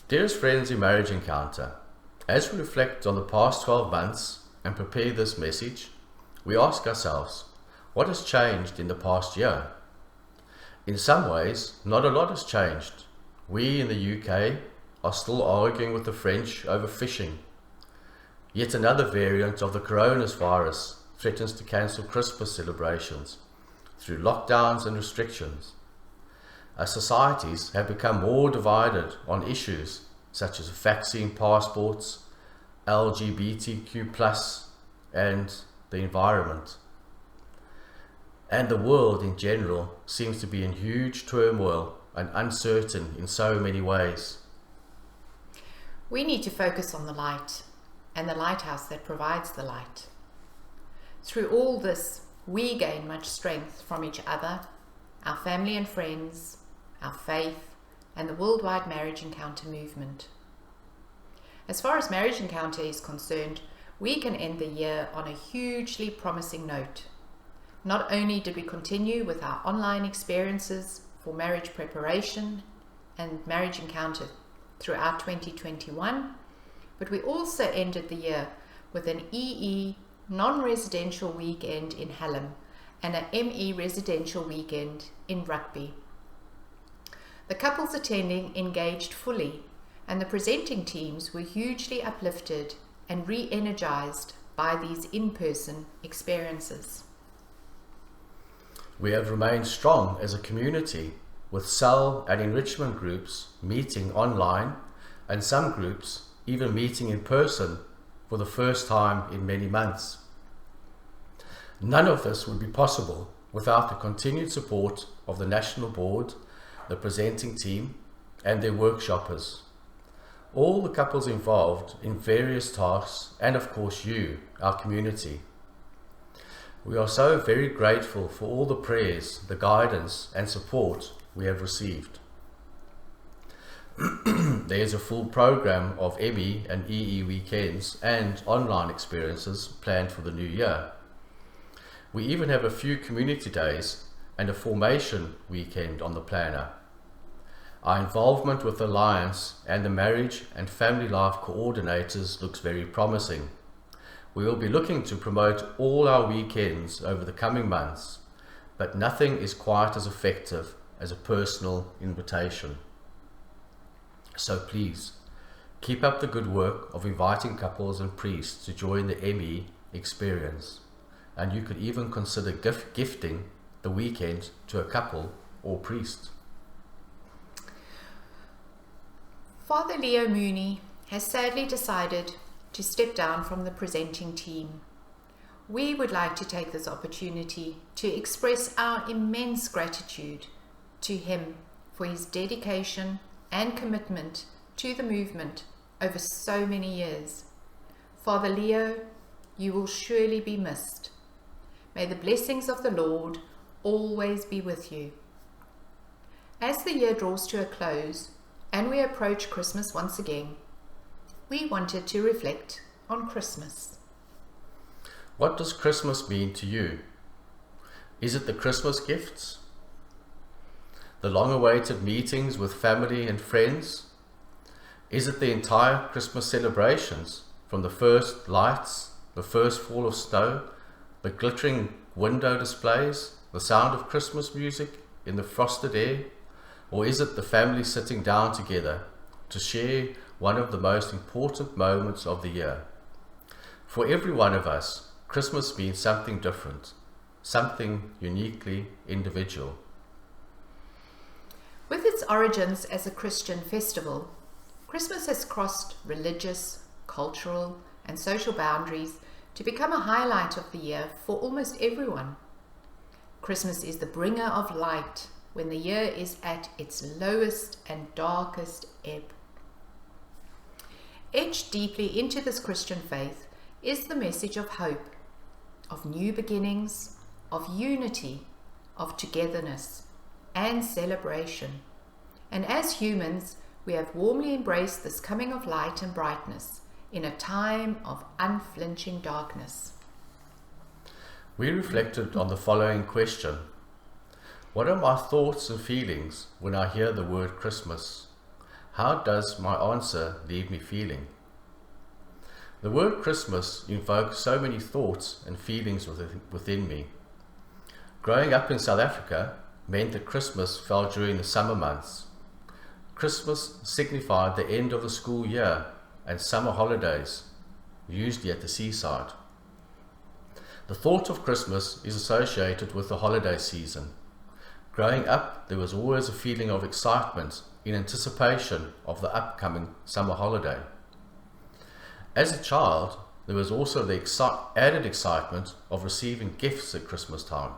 Dearest friends in Marriage Encounter, as we reflect on the past 12 months and prepare this message, we ask ourselves, what has changed in the past year? In some ways, not a lot has changed. We in the UK are still arguing with the French over fishing. Yet another variant of the coronavirus threatens to cancel Christmas celebrations through lockdowns and restrictions. Our societies have become more divided on issues such as vaccine passports, LGBTQ+, and the environment. And the world in general seems to be in huge turmoil and uncertain in so many ways. We need to focus on the light and the lighthouse that provides the light. Through all this, we gain much strength from each other, our family and friends, our faith, and the worldwide Marriage Encounter movement. As far as Marriage Encounter is concerned, we can end the year on a hugely promising note. Not only did we continue with our online experiences for marriage preparation and Marriage Encounter throughout 2021, but we also ended the year with an EE non-residential weekend in Hallam and an ME residential weekend in Rugby. The couples attending engaged fully, and the presenting teams were hugely uplifted and re-energized by these in-person experiences. We have remained strong as a community, with cell and enrichment groups meeting online and some groups even meeting in person for the first time in many months. None of this would be possible without the continued support of the National Board, the presenting team, and their workshoppers. All the couples involved in various tasks, and of course you, our community. We are so very grateful for all the prayers, the guidance and support we have received. There is a full program of ME and EE weekends and online experiences planned for the new year. We even have a few community days and a formation weekend on the planner. Our involvement with the Alliance and the marriage and family life coordinators looks very promising. We will be looking to promote all our weekends over the coming months, but nothing is quite as effective as a personal invitation. So please, keep up the good work of inviting couples and priests to join the ME experience, and you could even consider gifting the weekend to a couple or priest. Father Leo Mooney has sadly decided to step down from the presenting team. We would like to take this opportunity to express our immense gratitude to him for his dedication and commitment to the movement over so many years. Father Leo, you will surely be missed. May the blessings of the Lord always be with you. As the year draws to a close and we approach Christmas once again, we wanted to reflect on Christmas. What does Christmas mean to you? Is it the Christmas gifts? The long-awaited meetings with family and friends? Is it the entire Christmas celebrations, from the first lights, the first fall of snow, the glittering window displays, the sound of Christmas music in the frosted air? Or is it the family sitting down together to share one of the most important moments of the year? For every one of us, Christmas means something different, something uniquely individual. With its origins as a Christian festival, Christmas has crossed religious, cultural, and social boundaries to become a highlight of the year for almost everyone. Christmas is the bringer of light when the year is at its lowest and darkest ebb. Etched deeply into this Christian faith is the message of hope, of new beginnings, of unity, of togetherness, and celebration. And as humans, we have warmly embraced this coming of light and brightness in a time of unflinching darkness. We reflected on the following question: what are my thoughts and feelings when I hear the word Christmas? How does my answer leave me feeling? The word Christmas invokes so many thoughts and feelings within me. Growing up in South Africa meant that Christmas fell during the summer months. Christmas signified the end of the school year and summer holidays, usually at the seaside. The thought of Christmas is associated with the holiday season. Growing up, there was always a feeling of excitement in anticipation of the upcoming summer holiday. As a child, there was also the added excitement of receiving gifts at Christmas time.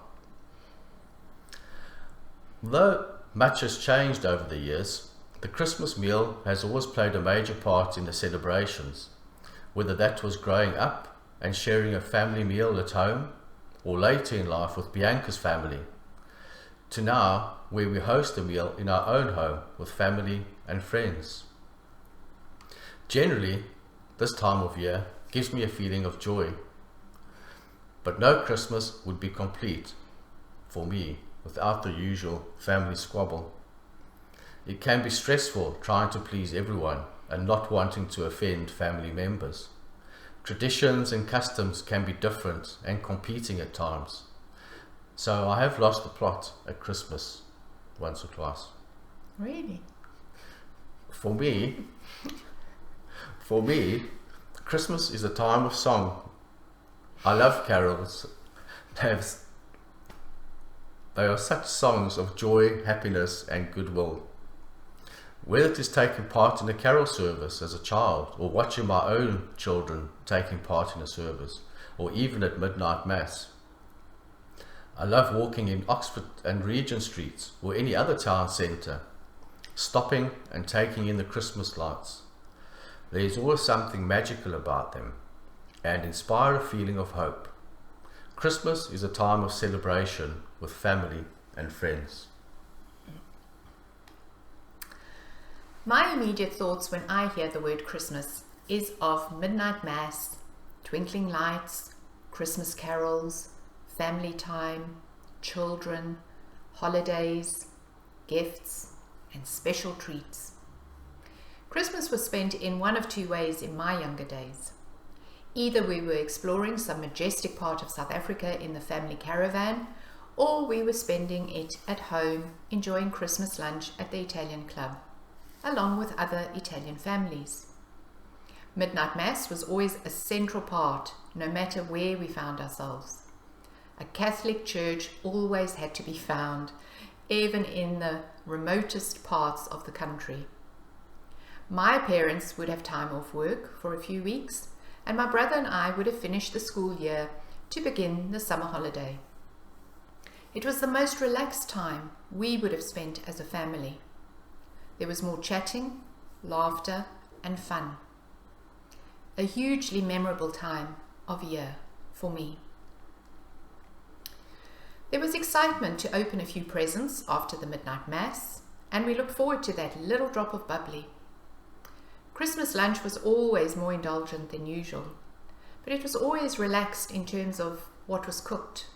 Though much has changed over the years, the Christmas meal has always played a major part in the celebrations, whether that was growing up and sharing a family meal at home, or later in life with Bianca's family, to now where we host a meal in our own home with family and friends. Generally, this time of year gives me a feeling of joy, but no Christmas would be complete for me without the usual family squabble. It can be stressful trying to please everyone and not wanting to offend family members. Traditions and customs can be different and competing at times. So I have lost the plot at Christmas once or twice. Really? For me, Christmas is a time of song. I love carols. They are such songs of joy, happiness and goodwill. Whether it is taking part in a carol service as a child, or watching my own children taking part in a service, or even at midnight mass. I love walking in Oxford and Regent Streets or any other town centre, stopping and taking in the Christmas lights. There is always something magical about them and inspire a feeling of hope. Christmas is a time of celebration with family and friends. My immediate thoughts when I hear the word Christmas is of midnight mass, twinkling lights, Christmas carols, family time, children, holidays, gifts, and special treats. Christmas was spent in one of two ways in my younger days. Either we were exploring some majestic part of South Africa in the family caravan, or we were spending it at home enjoying Christmas lunch at the Italian club, along with other Italian families. Midnight Mass was always a central part, no matter where we found ourselves. A Catholic church always had to be found, even in the remotest parts of the country. My parents would have time off work for a few weeks, and my brother and I would have finished the school year to begin the summer holiday. It was the most relaxed time we would have spent as a family. There was more chatting, laughter, and fun. A hugely memorable time of year for me. There was excitement to open a few presents after the midnight mass, and we looked forward to that little drop of bubbly. Christmas lunch was always more indulgent than usual, but it was always relaxed in terms of what was cooked.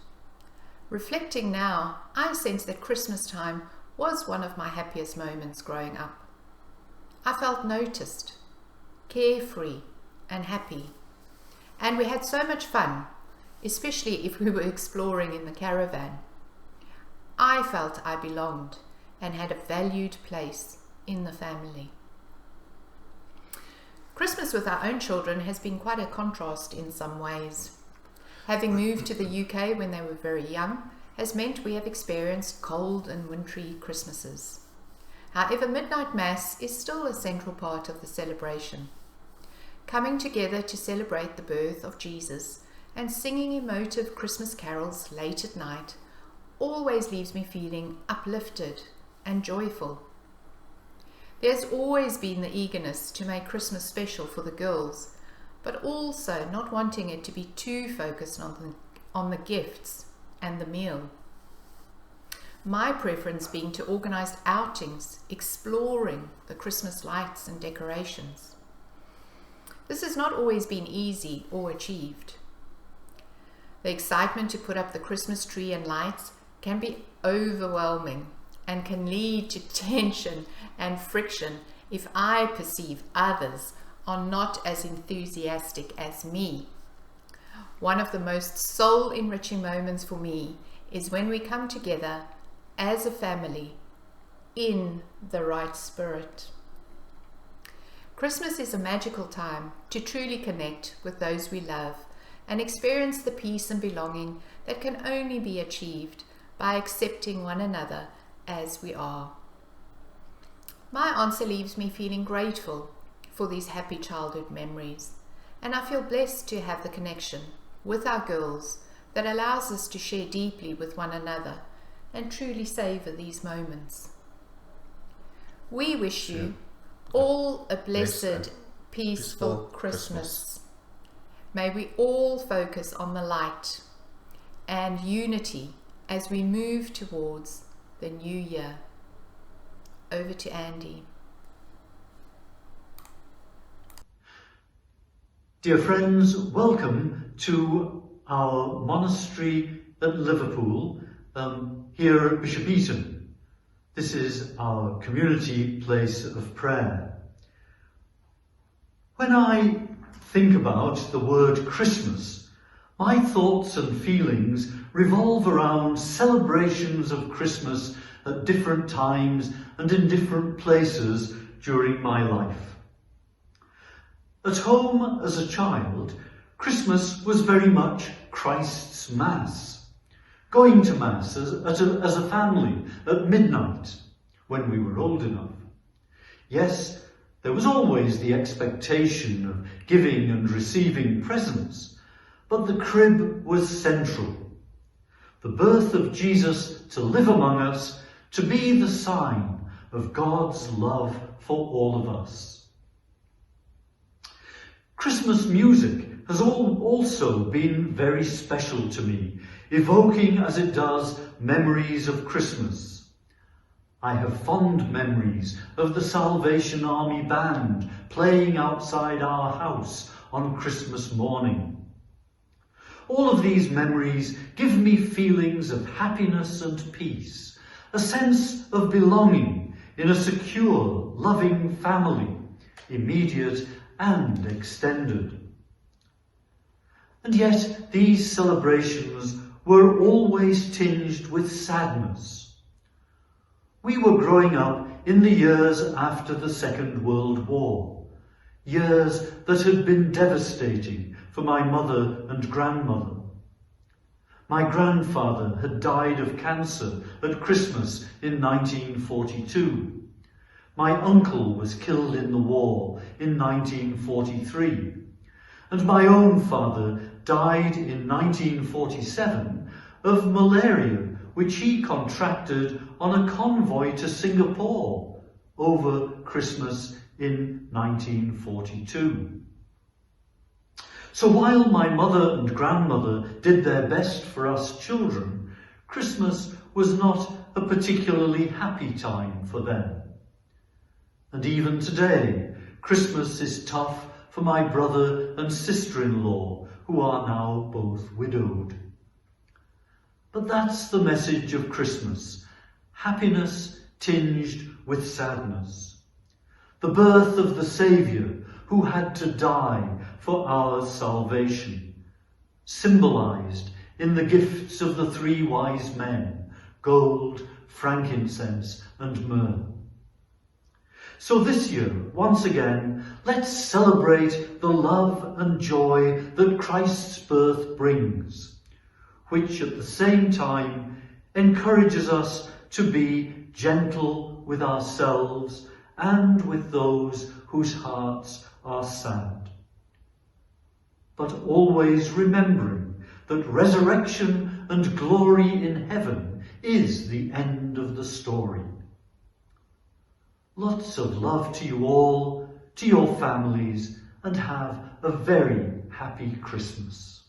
Reflecting now, I sense that Christmas time was one of my happiest moments growing up. I felt noticed, carefree and happy, and we had so much fun, especially if we were exploring in the caravan. I felt I belonged and had a valued place in the family. Christmas with our own children has been quite a contrast in some ways. Having moved to the UK when they were very young has meant we have experienced cold and wintry Christmases. However, midnight mass is still a central part of the celebration. Coming together to celebrate the birth of Jesus and singing emotive Christmas carols late at night always leaves me feeling uplifted and joyful. There's always been the eagerness to make Christmas special for the girls, but also not wanting it to be too focused on the gifts and the meal. My preference being to organise outings exploring the Christmas lights and decorations. This has not always been easy or achieved. The excitement to put up the Christmas tree and lights can be overwhelming and can lead to tension and friction if I perceive others are not as enthusiastic as me. One of the most soul-enriching moments for me is when we come together as a family in the right spirit. Christmas is a magical time to truly connect with those we love and experience the peace and belonging that can only be achieved by accepting one another as we are. My answer leaves me feeling grateful for these happy childhood memories, and I feel blessed to have the connection with our girls that allows us to share deeply with one another and truly savor these moments. We wish you all a blessed, peaceful Christmas. May we all focus on the light and unity as we move towards the new year. Over to Andy. Dear friends, welcome to our monastery at Liverpool, here at Bishop Eaton. This is our community place of prayer. When I think about the word Christmas, my thoughts and feelings revolve around celebrations of Christmas at different times and in different places during my life. At home as a child, Christmas was very much Christ's Mass. Going to Mass as a family at midnight when we were old enough. Yes, there was always the expectation of giving and receiving presents, but the crib was central. The birth of Jesus to live among us, to be the sign of God's love for all of us. Christmas music has also been very special to me, evoking as it does memories of Christmas. I have fond memories of the Salvation Army band playing outside our house on Christmas morning. All of these memories give me feelings of happiness and peace, a sense of belonging in a secure, loving family, immediate and extended. And yet these celebrations were always tinged with sadness. We were growing up in the years after the Second World War, years that had been devastating for my mother and grandmother. My grandfather had died of cancer at Christmas in 1942. My uncle was killed in the war in 1943. And my own father died in 1947 of malaria, which he contracted on a convoy to Singapore over Christmas in 1942. So while my mother and grandmother did their best for us children, Christmas was not a particularly happy time for them. And even today, Christmas is tough for my brother and sister-in-law, who are now both widowed. But that's the message of Christmas, happiness tinged with sadness. The birth of the Saviour who had to die for our salvation, symbolised in the gifts of the 3 wise men, gold, frankincense and myrrh. So this year, once again, let's celebrate the love and joy that Christ's birth brings, which at the same time encourages us to be gentle with ourselves and with those whose hearts are sad. But always remembering that resurrection and glory in heaven is the end of the story. Lots of love to you all, to your families, and have a very happy Christmas.